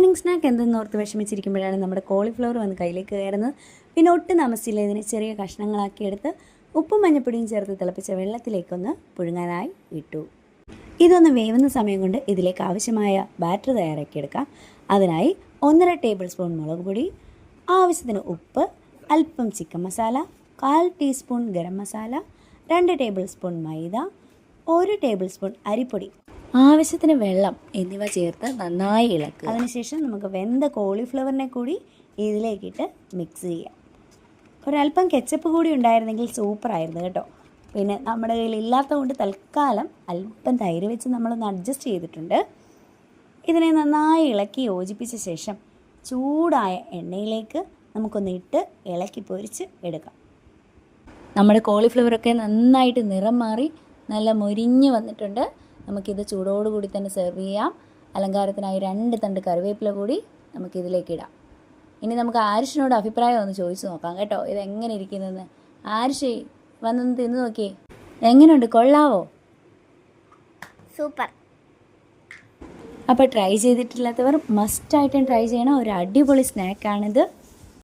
Evening snack എന്തെന്നോർത്ത് വിഷമിച്ചിരിക്കുമ്പോഴാണ് നമ്മുടെ cauliflower വന്ന് കയ്യിലേക്ക് കയറുന്നത്. പിന്നെ ഒട്ടും താമസിച്ചില്ല ഇതിനെ ചെറിയ കഷ്ണങ്ങളാക്കി എടുത്ത് ഉപ്പും മഞ്ഞപ്പൊടിയും ചേർത്ത് തിളപ്പിച്ച വെള്ളത്തിലേക്കൊന്ന് പുഴുങ്ങാനായി ഇട്ടു. ഇതൊന്ന് വേവുന്ന സമയം കൊണ്ട് ഇതിലേക്ക് ആവശ്യമായ ബാറ്റർ തയ്യാറാക്കിയെടുക്കാം. അതിനായി 1.5 ടേബിൾ സ്പൂൺ മുളക് പൊടി, ആവശ്യത്തിന് ഉപ്പ്, അല്പം chicken masala, 1/4 teaspoon garam masala, 2 tablespoon maida, 1 tablespoon അരിപ്പൊടി, ആവശ്യത്തിന് വെള്ളം എന്നിവ ചേർത്ത് നന്നായി ഇളക്കുക. അതിനുശേഷം നമുക്ക് വെന്ത കോളിഫ്ലവറിനെ കൂടി ഇതിലേക്കിട്ട് മിക്സ് ചെയ്യാം. ഒരല്പം കെച്ചപ്പ് കൂടി ഉണ്ടായിരുന്നെങ്കിൽ സൂപ്പറായിരുന്നു കേട്ടോ. പിന്നെ നമ്മുടെ കയ്യിൽ ഇല്ലാത്തതുകൊണ്ട് തൽക്കാലം അല്പം തൈര് വെച്ച് നമ്മളൊന്ന് അഡ്ജസ്റ്റ് ചെയ്തിട്ടുണ്ട്. ഇതിനെ നന്നായി ഇളക്കി യോജിപ്പിച്ച ശേഷം ചൂടായ എണ്ണയിലേക്ക് നമുക്കൊന്ന് ഇട്ട് ഇളക്കി പൊരിച്ച് എടുക്കാം. നമ്മുടെ കോളിഫ്ലവറൊക്കെ നന്നായിട്ട് നിറം മാറി നല്ല മൊരിഞ്ഞ് വന്നിട്ടുണ്ട്. നമുക്കിത് ചൂടോടുകൂടി തന്നെ സെർവ് ചെയ്യാം. അലങ്കാരത്തിനായി 2 തണ്ട് കറിവേപ്പില കൂടി നമുക്കിതിലേക്ക് ഇടാം. ഇനി നമുക്ക് ആരിഷിനോട് അഭിപ്രായം ഒന്ന് ചോദിച്ചു നോക്കാം കേട്ടോ, ഇതെങ്ങനെ ഇരിക്കുന്നതെന്ന്. ആരിഷ് വന്നൊന്ന് തിന്ന് നോക്കിയേ, എങ്ങനെയുണ്ട്, കൊള്ളാവോ? സൂപ്പർ. അപ്പോൾ ട്രൈ ചെയ്തിട്ടില്ലാത്തവർ മസ്റ്റായിട്ടും ട്രൈ ചെയ്യണം. ഒരു അടിപൊളി സ്നാക്കാണിത്.